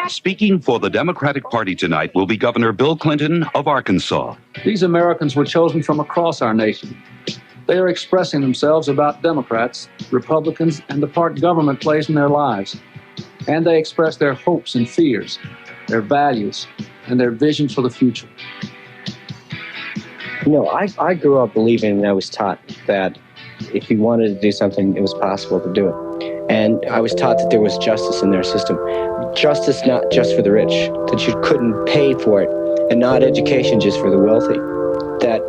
Speaking for the Democratic Party tonight will be Governor Bill Clinton of Arkansas. These Americans were chosen from across our nation. They are expressing themselves about Democrats, Republicans, and the part government plays in their lives. And they express their hopes and fears, their values, and their vision for the future. You know, I grew up believing, and I was taught that if you wanted to do something, it was possible to do it. And I was taught that there was justice in their system. Justice not just for the rich, that you couldn't pay for it, and not education just for the wealthy. That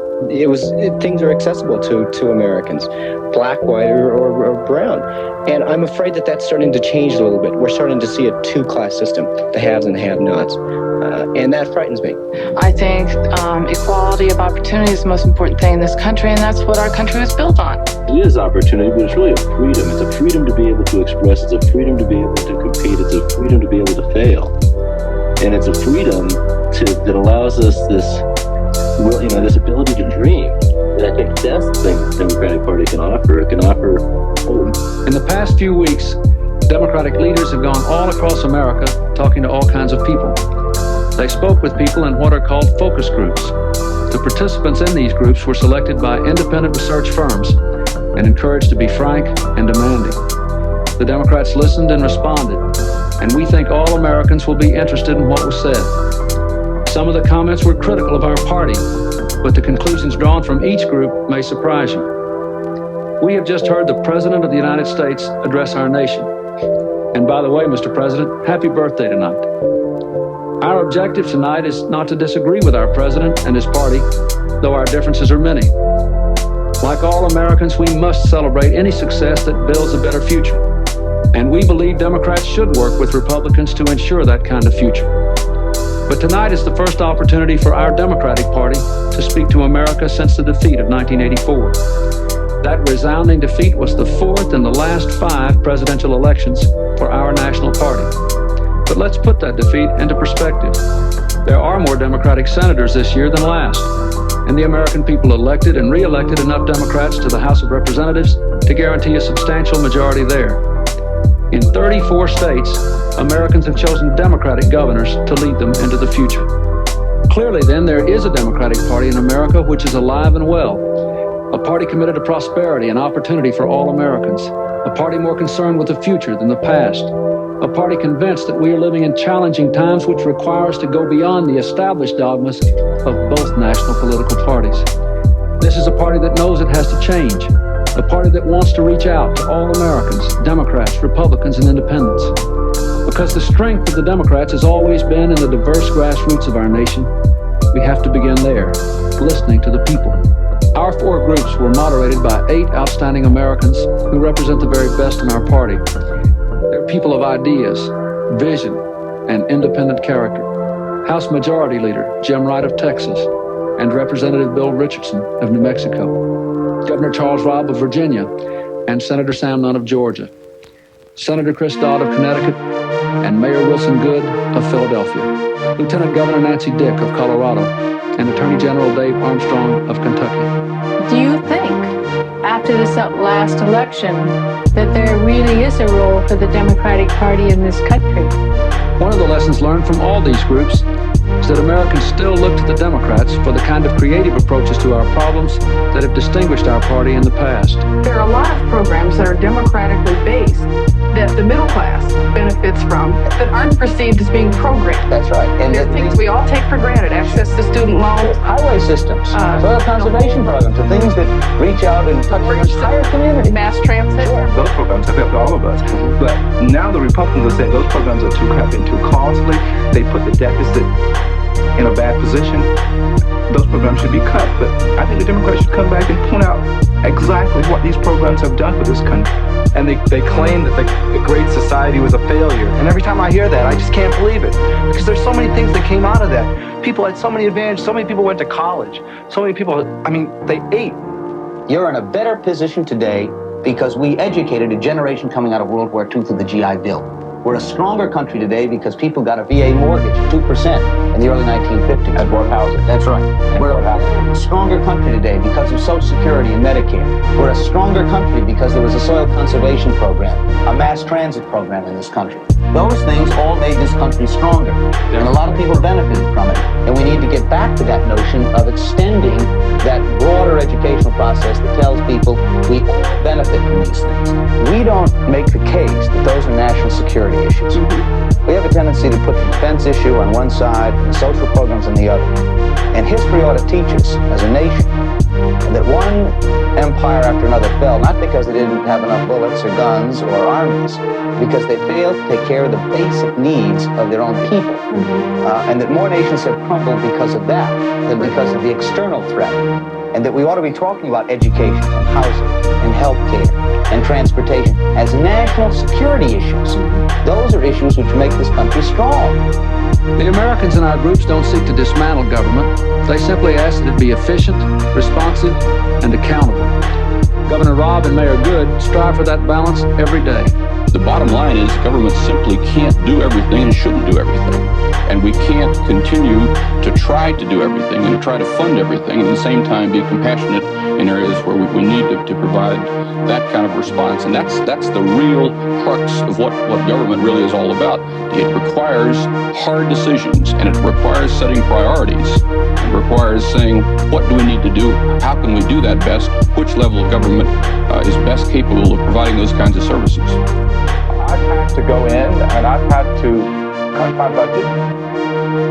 things are accessible to Americans, black, white, or brown. And I'm afraid that that's starting to change a little bit. We're starting to see a two-class system, the haves and the have-nots. And that frightens me. I think equality of opportunity is the most important thing in this country, and that's what our country was built on. It is opportunity, but it's really a freedom. It's a freedom to be able to express. It's a freedom to be able to compete. It's a freedom to be able to fail. And it's a freedom that allows us this ability to dream. And I think that's the thing the Democratic Party can offer. It can offer hope. In the past few weeks, Democratic leaders have gone all across America talking to all kinds of people. They spoke with people in what are called focus groups. The participants in these groups were selected by independent research firms and encouraged to be frank and demanding. The Democrats listened and responded, and we think all Americans will be interested in what was said. Some of the comments were critical of our party, but the conclusions drawn from each group may surprise you. We have just heard the President of the United States address our nation. And by the way, Mr. President, happy birthday tonight. Our objective tonight is not to disagree with our president and his party, though our differences are many. Like all Americans, we must celebrate any success that builds a better future. And we believe Democrats should work with Republicans to ensure that kind of future. But tonight is the first opportunity for our Democratic Party to speak to America since the defeat of 1984. That resounding defeat was the fourth in the last 5 presidential elections for our national party. But let's put that defeat into perspective. There are more Democratic senators this year than last, and the American people elected and re-elected enough Democrats to the House of Representatives to guarantee a substantial majority there. In 34 states, Americans have chosen Democratic governors to lead them into the future. Clearly, then, there is a Democratic Party in America which is alive and well, a party committed to prosperity and opportunity for all Americans, a party more concerned with the future than the past, a party convinced that we are living in challenging times which require us to go beyond the established dogmas of both national political parties. This is a party that knows it has to change, a party that wants to reach out to all Americans, Democrats, Republicans, and independents. Because the strength of the Democrats has always been in the diverse grassroots of our nation, we have to begin there, listening to the people. Our 4 groups were moderated by 8 outstanding Americans who represent the very best in our party. They're people of ideas, vision, and independent character. House Majority Leader Jim Wright of Texas and Representative Bill Richardson of New Mexico, Governor Charles Robb of Virginia, and Senator Sam Nunn of Georgia, Senator Chris Dodd of Connecticut, and Mayor Wilson Goode of Philadelphia, Lieutenant Governor Nancy Dick of Colorado, and Attorney General Dave Armstrong of Kentucky. Do you think, after this last election, that there really is a role for the Democratic Party in this country? One of the lessons learned from all these groups is that Americans still look to the Democrats for the kind of creative approaches to our problems that have distinguished our party in the past. There are a lot of programs that are democratically based that the middle class benefits from that aren't perceived as being programmed. That's right. And there are things we all take for granted, access to student loans. Highway systems, soil conservation programs, the things that reach out and touch the entire community. Mass transit. Those programs have helped all of us. But now the Republicans are saying those programs are too crappy and too costly. They put the deficit in a bad position. Those programs should be cut. But I think the Democrats should come back and point out exactly what these programs have done for this country. And they claim that the Great Society was a failure. And every time I hear that, I just can't believe it. Because there's so many things that came out of that. People had so many advantages. So many people went to college. So many people, they ate. You're in a better position today because we educated a generation coming out of World War II through the GI Bill. We're a stronger country today because people got a VA mortgage, 2% in the early 1950s. At more housing. That's right. We're a stronger country today because of Social Security and Medicare. We're a stronger country because there was a soil conservation program, a mass transit program in this country. Those things all made this country stronger. And a lot of people benefited from it. And we need to get back to that notion of extending that broader educational process that tells people we all benefit from these things. We don't make the case that those are national security issues. We have a tendency to put the defense issue on one side and the social programs on the other. And history ought to teach us, as a nation, that one empire after another fell, not because they didn't have enough bullets or guns or armies, because they failed to take care of the basic needs of their own people. And that more nations have crumbled because of that than because of the external threat. And that we ought to be talking about education and housing and healthcare and transportation as national security issues. Those are issues which make this country strong. The Americans in our groups don't seek to dismantle government. They simply ask that it be efficient, responsive, and accountable. Governor Robb and Mayor Good strive for that balance every day. The bottom line is government simply can't do everything and shouldn't do everything. And we can't continue to try to do everything and try to fund everything and at the same time be compassionate in areas where we need to provide that kind of response. And that's the real crux of what government really is all about. It requires hard decisions, and it requires setting priorities. It requires saying, what do we need to do? How can we do that best? Which level of government is best capable of providing those kinds of services? I've had to go in and I've had to cut my budget.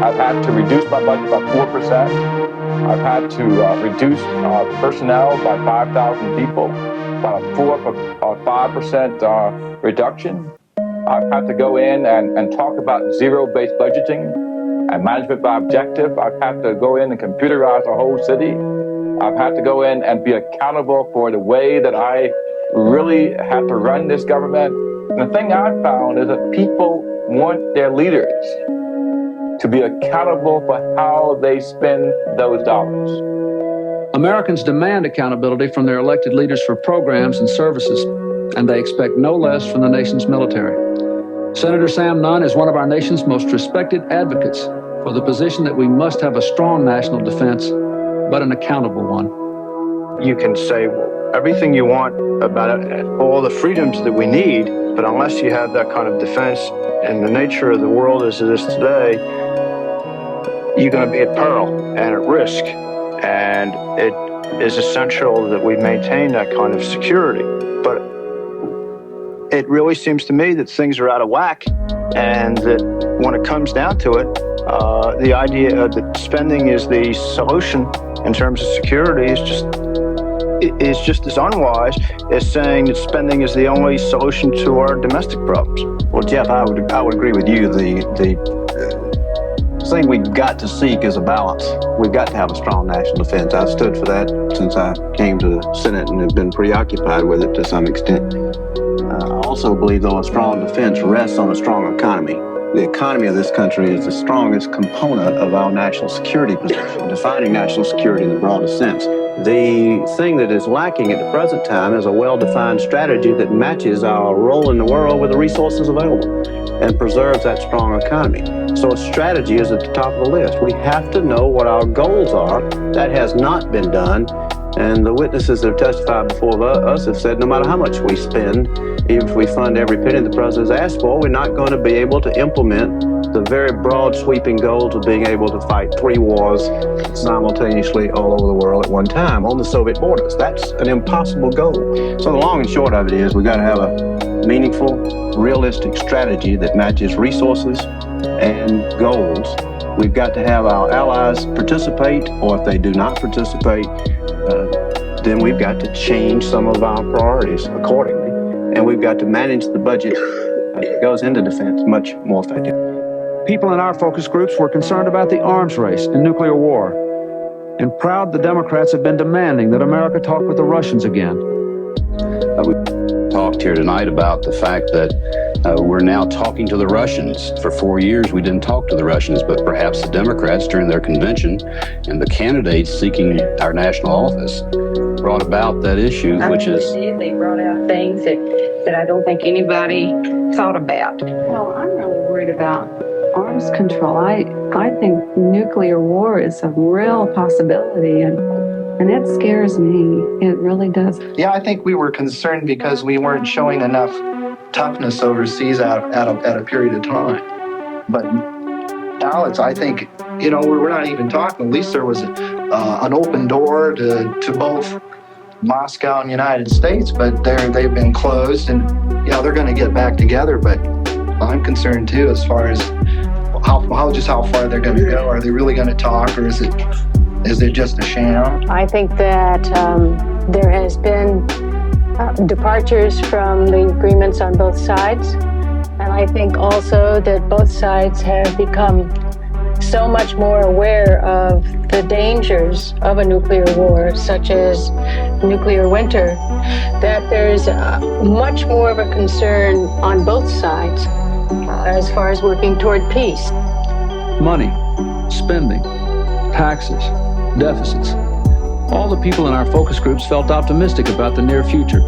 I've had to reduce my budget by 4%. I've had to reduce personnel by 5,000 people, about a 5% reduction. I've had to go in and talk about zero-based budgeting and management by objective. I've had to go in and computerize the whole city. I've had to go in and be accountable for the way that I really have to run this government. And the thing I've found is that people want their leaders to be accountable for how they spend those dollars. Americans demand accountability from their elected leaders for programs and services, and they expect no less from the nation's military. Senator Sam Nunn is one of our nation's most respected advocates for the position that we must have a strong national defense, but an accountable one. You can say everything you want about it, all the freedoms that we need, but unless you have that kind of defense and the nature of the world as it is today, you're going to be at peril and at risk. And it is essential that we maintain that kind of security. But it really seems to me that things are out of whack, and that when it comes down to it, the idea that spending is the solution in terms of security is just as unwise as saying that spending is the only solution to our domestic problems. Well, Jeff, I would agree with you. The thing we've got to seek is a balance. We've got to have a strong national defense. I've stood for that since I came to the Senate and have been preoccupied with it to some extent. I also believe, though, a strong defense rests on a strong economy. The economy of this country is the strongest component of our national security position, defining national security in the broadest sense. The thing that is lacking at the present time is a well-defined strategy that matches our role in the world with the resources available and preserves that strong economy. So a strategy is at the top of the list. We have to know what our goals are. That has not been done. And the witnesses that have testified before us have said no matter how much we spend, even if we fund every penny the president's asked for, we're not going to be able to implement the very broad sweeping goals of being able to fight 3 wars simultaneously all over the world at one time on the Soviet borders. That's an impossible goal. So the long and short of it is we've got to have a meaningful, realistic strategy that matches resources and goals. We've got to have our allies participate, or if they do not participate, then we've got to change some of our priorities accordingly. And we've got to manage the budget that goes into defense much more effectively. People in our focus groups were concerned about the arms race and nuclear war. And proud the Democrats have been demanding that America talk with the Russians again. We talked here tonight about the fact that we're now talking to the Russians. For 4 years, we didn't talk to the Russians, but perhaps the Democrats during their convention and the candidates seeking our national office brought about that issue, which is... They brought out things that I don't think anybody thought about. Well, I'm really worried about arms control. I think nuclear war is a real possibility, and it scares me. It really does. Yeah, I think we were concerned because we weren't showing enough toughness overseas at a period of time. But Alex, I think, we're not even talking. At least there was an open door to both Moscow and the United States, but they've been closed, and they're going to get back together. But I'm concerned too, as far as how far they're going to go. Are they really going to talk, or is it just a sham? I think that there has been departures from the agreements on both sides, and I think also that both sides have become so much more aware of the dangers of a nuclear war, such as nuclear winter, that there's much more of a concern on both sides as far as working toward peace. Money, spending, taxes, deficits. All the people in our focus groups felt optimistic about the near future,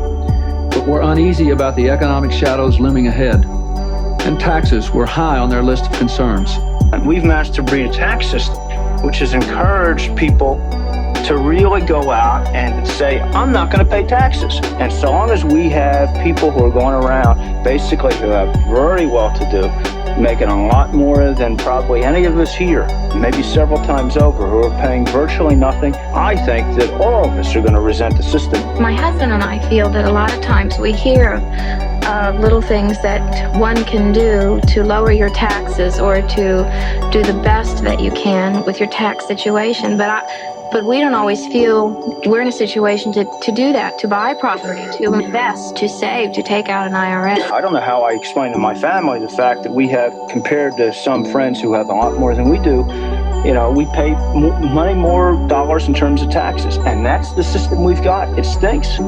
but were uneasy about the economic shadows looming ahead, and taxes were high on their list of concerns. And we've managed to breed a tax system which has encouraged people to really go out and say, I'm not going to pay taxes. And so long as we have people who are going around, basically who have very well-to-do, making a lot more than probably any of us here, maybe several times over, who are paying virtually nothing, I think that all of us are going to resent the system. My husband and I feel that a lot of times we hear of little things that one can do to lower your taxes or to do the best that you can with your tax situation, but we don't always feel we're in a situation to do that, to buy property, to invest, to save, to take out an IRA. I don't know how I explain to my family the fact that we have, compared to some friends who have a lot more than we do, we pay more dollars in terms of taxes. And that's the system we've got. It stinks.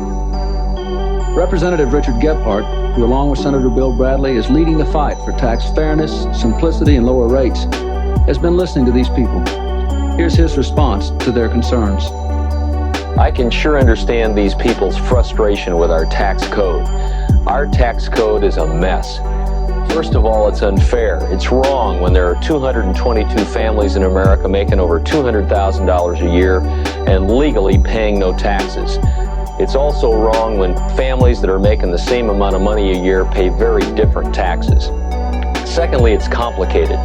Representative Richard Gephardt, who along with Senator Bill Bradley is leading the fight for tax fairness, simplicity, and lower rates, has been listening to these people. Here's his response to their concerns. I can sure understand these people's frustration with our tax code. Our tax code is a mess. First of all, it's unfair. It's wrong when there are 222 families in America making over $200,000 a year and legally paying no taxes. It's also wrong when families that are making the same amount of money a year pay very different taxes. Secondly, it's complicated.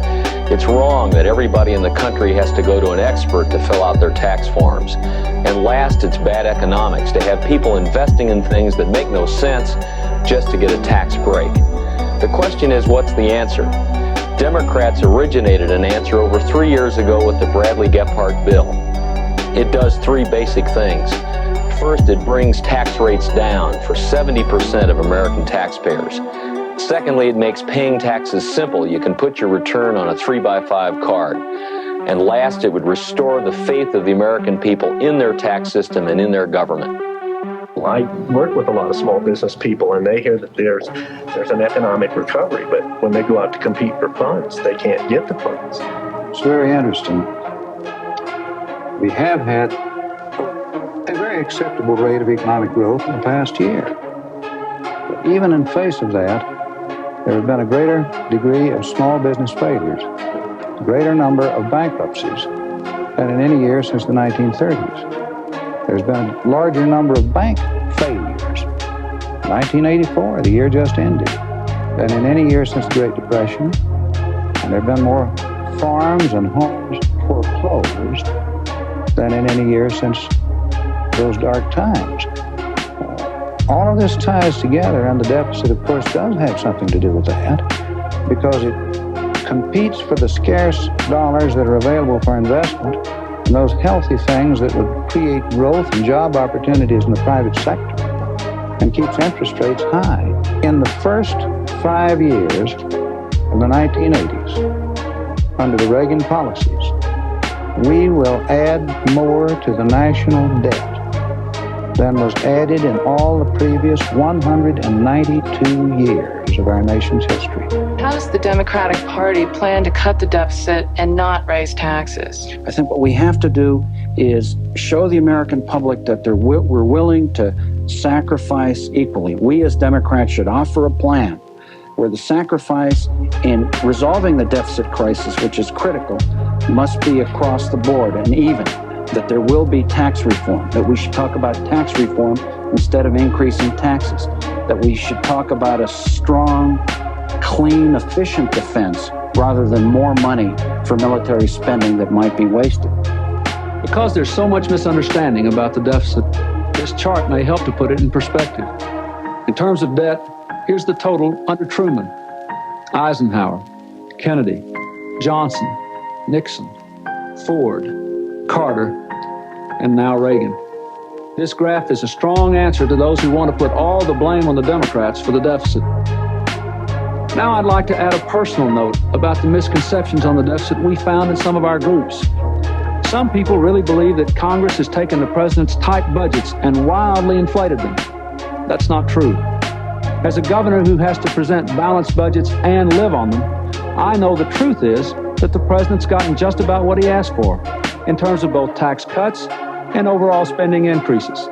It's wrong that everybody in the country has to go to an expert to fill out their tax forms. And last, it's bad economics to have people investing in things that make no sense just to get a tax break. The question is, what's the answer? Democrats originated an answer over 3 years ago with the Bradley-Gephardt bill. It does three basic things. First, it brings tax rates down for 70% of American taxpayers. Secondly, it makes paying taxes simple. You can put your return on a 3x5 card. And last, it would restore the faith of the American people in their tax system and in their government. I work with a lot of small business people, and they hear that there's an economic recovery, but when they go out to compete for funds, they can't get the funds. It's very interesting. We have had a very acceptable rate of economic growth in the past year. But even in face of that, there has been a greater degree of small business failures, a greater number of bankruptcies than in any year since the 1930s. There's been a larger number of bank failures. 1984, the year just ended, than in any year since the Great Depression. And there have been more farms and homes foreclosed than in any year since those dark times. All of this ties together, and the deficit, of course, does have something to do with that, because it competes for the scarce dollars that are available for investment and those healthy things that would create growth and job opportunities in the private sector, and keeps interest rates high. In the first 5 years of the 1980s, under the Reagan policies, we will add more to the national debt than was added in all the previous 192 years of our nation's history. How does the Democratic Party plan to cut the deficit and not raise taxes? I think what we have to do is show the American public that we're willing to sacrifice equally. We as Democrats should offer a plan where the sacrifice in resolving the deficit crisis, which is critical, must be across the board and even. That there will be tax reform, that we should talk about tax reform instead of increasing taxes, that we should talk about a strong, clean, efficient defense rather than more money for military spending that might be wasted. Because there's so much misunderstanding about the deficit, this chart may help to put it in perspective. In terms of debt, here's the total under Truman, Eisenhower, Kennedy, Johnson, Nixon, Ford, Carter, and now Reagan. This graph is a strong answer to those who want to put all the blame on the Democrats for the deficit. Now I'd like to add a personal note about the misconceptions on the deficit we found in some of our groups. Some people really believe that Congress has taken the president's tight budgets and wildly inflated them. That's not true. As a governor who has to present balanced budgets and live on them, I know the truth is that the president's gotten just about what he asked for in terms of both tax cuts and overall spending increases.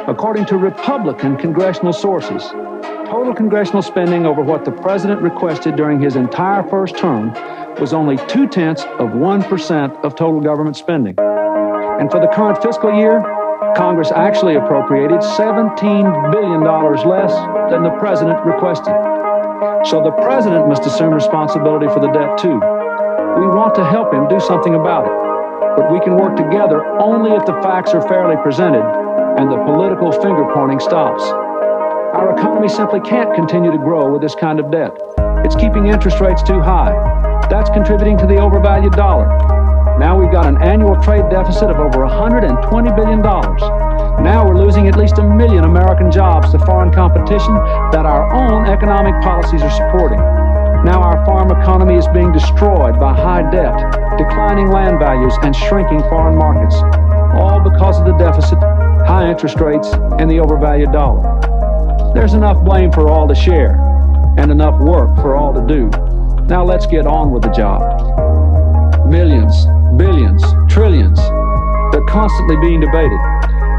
According to Republican congressional sources, total congressional spending over what the president requested during his entire first term was only 0.2% of total government spending. And for the current fiscal year, Congress actually appropriated $17 billion less than the president requested. So the president must assume responsibility for the debt too. We want to help him do something about it, but we can work together only if the facts are fairly presented and the political finger-pointing stops. Our economy simply can't continue to grow with this kind of debt. It's keeping interest rates too high. That's contributing to the overvalued dollar. Now we've got an annual trade deficit of over $120 billion. Now we're losing at least 1 million American jobs to foreign competition that our own economic policies are supporting. Now our farm economy is being destroyed by high debt, declining land values, and shrinking foreign markets, all because of the deficit, high interest rates, and the overvalued dollar. There's enough blame for all to share, and enough work for all to do. Now let's get on with the job. Millions, billions, trillions, they're constantly being debated.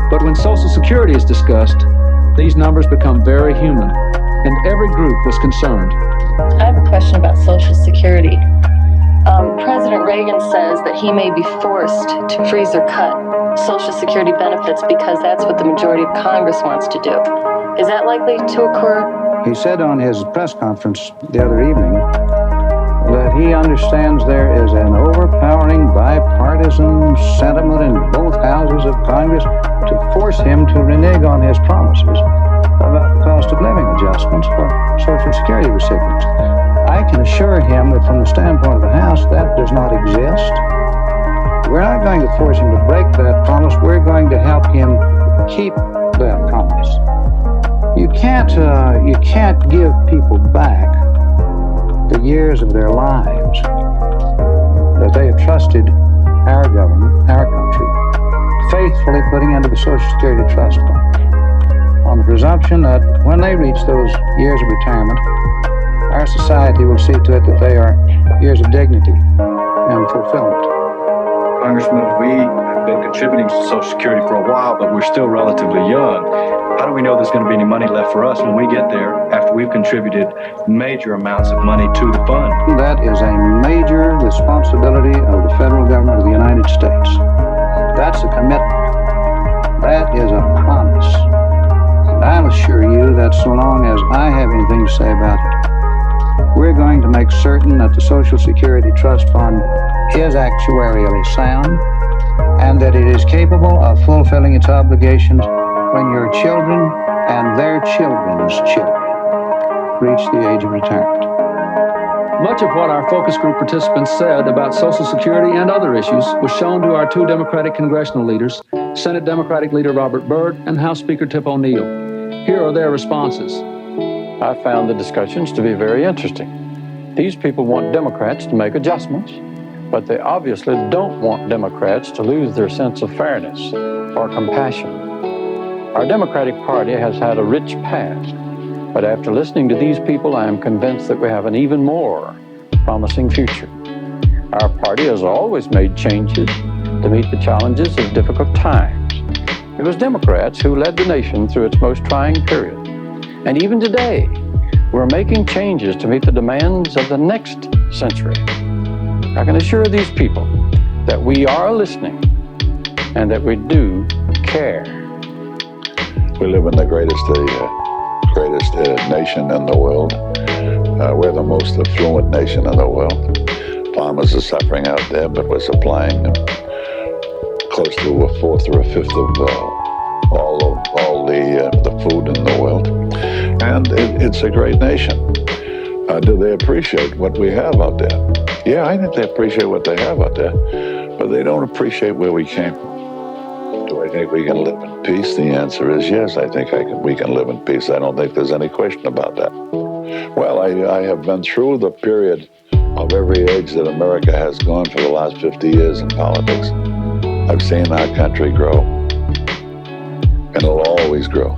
But when Social Security is discussed, these numbers become very human, and every group was concerned. I have a question about Social Security. President Reagan says that he may be forced to freeze or cut Social Security benefits because that's what the majority of Congress wants to do. Is that likely to occur? He said on his press conference the other evening that he understands there is an overpowering bipartisan sentiment in both houses of Congress to force him to renege on his promises about cost of living adjustments for Social Security recipients. I can assure him that from the standpoint of the House, that does not exist. We're not going to force him to break that promise. We're going to help him keep that promise. You can't give people back the years of their lives that they have trusted our government, our country, faithfully putting into the Social Security Trust Fund, on the presumption that when they reach those years of retirement, our society will see to it that they are years of dignity and fulfillment. Congressman, we have been contributing to Social Security for a while, but we're still relatively young. How do we know there's going to be any money left for us when we get there after we've contributed major amounts of money to the fund? That is a major responsibility of the federal government of the United States. That's a commitment. That is a promise. And I'll assure you that so long as I have anything to say about it, we're going to make certain that the Social Security Trust Fund is actuarially sound and that it is capable of fulfilling its obligations when your children and their children's children reach the age of retirement. Much of what our focus group participants said about Social Security and other issues was shown to our two Democratic congressional leaders, Senate Democratic Leader Robert Byrd and House Speaker Tip O'Neill. Here are their responses. I found the discussions to be very interesting. These people want Democrats to make adjustments, but they obviously don't want Democrats to lose their sense of fairness or compassion. Our Democratic Party has had a rich past, but after listening to these people, I am convinced that we have an even more promising future. Our party has always made changes to meet the challenges of difficult times. It was Democrats who led the nation through its most trying period. And even today, we're making changes to meet the demands of the next century. I can assure these people that we are listening and that we do care. We live in the greatest nation in the world. We're the most affluent nation in the world. Farmers are suffering out there, but we're supplying close to a fourth or a fifth of all the food in the world. And it's a great nation. Do they appreciate what we have out there? Yeah, I think they appreciate what they have out there, but they don't appreciate where we came from. Do I think we can live in peace? The answer is yes, I think we can live in peace. I don't think there's any question about that. Well, I have been through the period of every age that America has gone for the last 50 years in politics. I've seen our country grow, and it'll always grow.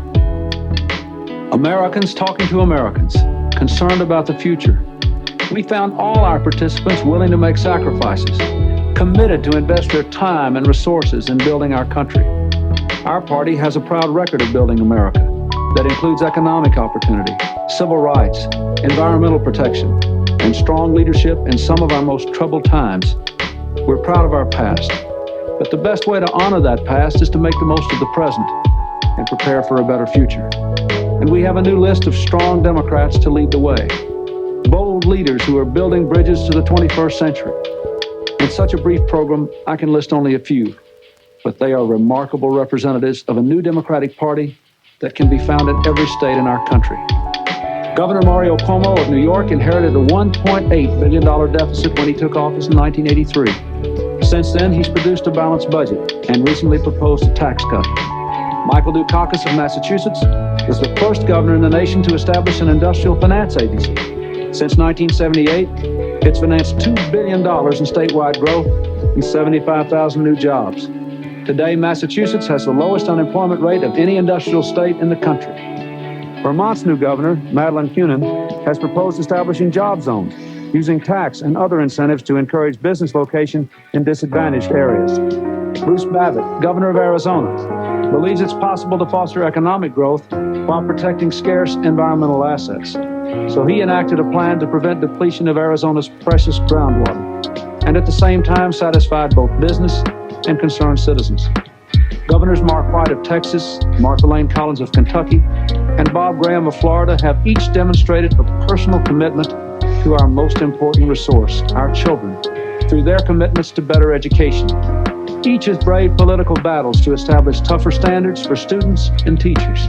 Americans talking to Americans, concerned about the future. We found all our participants willing to make sacrifices, committed to invest their time and resources in building our country. Our party has a proud record of building America that includes economic opportunity, civil rights, environmental protection, and strong leadership in some of our most troubled times. We're proud of our past, but the best way to honor that past is to make the most of the present and prepare for a better future. And we have a new list of strong Democrats to lead the way. Bold leaders who are building bridges to the 21st century. In such a brief program, I can list only a few, but they are remarkable representatives of a new Democratic Party that can be found in every state in our country. Governor Mario Cuomo of New York inherited a $1.8 billion deficit when he took office in 1983. Since then, he's produced a balanced budget and recently proposed a tax cut. Michael Dukakis of Massachusetts was the first governor in the nation to establish an industrial finance agency. Since 1978, it's financed $2 billion in statewide growth and 75,000 new jobs. Today, Massachusetts has the lowest unemployment rate of any industrial state in the country. Vermont's new governor, Madeleine Kunin, has proposed establishing job zones, using tax and other incentives to encourage business location in disadvantaged areas. Bruce Babbitt, governor of Arizona, believes it's possible to foster economic growth while protecting scarce environmental assets. So he enacted a plan to prevent depletion of Arizona's precious groundwater, and at the same time satisfied both business and concerned citizens. Governors Mark White of Texas, Martha Lane Collins of Kentucky, and Bob Graham of Florida have each demonstrated a personal commitment to our most important resource, our children, through their commitments to better education. Each has braved political battles to establish tougher standards for students and teachers.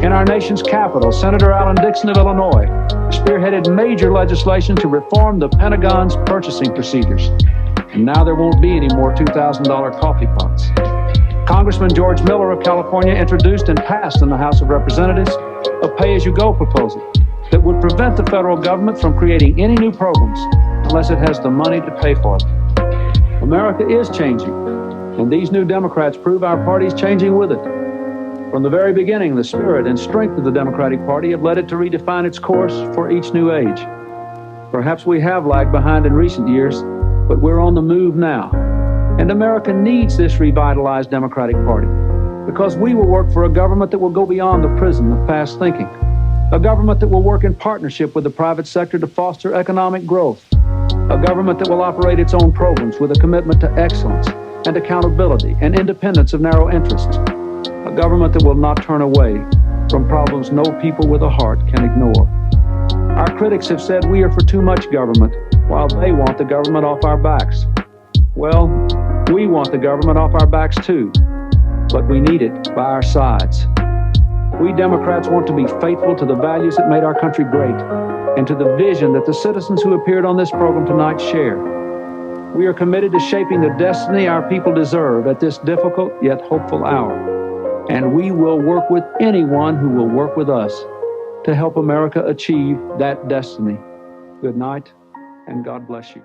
In our nation's capital, Senator Alan Dixon of Illinois spearheaded major legislation to reform the Pentagon's purchasing procedures. And now there won't be any more $2,000 coffee pots. Congressman George Miller of California introduced and passed in the House of Representatives a pay-as-you-go proposal that would prevent the federal government from creating any new programs unless it has the money to pay for them. America is changing, and these new Democrats prove our party's changing with it. From the very beginning, the spirit and strength of the Democratic Party have led it to redefine its course for each new age. Perhaps we have lagged behind in recent years, but we're on the move now. And America needs this revitalized Democratic Party, because we will work for a government that will go beyond the prison of past thinking, a government that will work in partnership with the private sector to foster economic growth, a government that will operate its own programs with a commitment to excellence and accountability and independence of narrow interests, a government that will not turn away from problems no people with a heart can ignore. Our critics have said we are for too much government, while they want the government off our backs. Well, we want the government off our backs too, but we need it by our sides. We Democrats want to be faithful to the values that made our country great and to the vision that the citizens who appeared on this program tonight share. We are committed to shaping the destiny our people deserve at this difficult yet hopeful hour. And we will work with anyone who will work with us to help America achieve that destiny. Good night, and God bless you.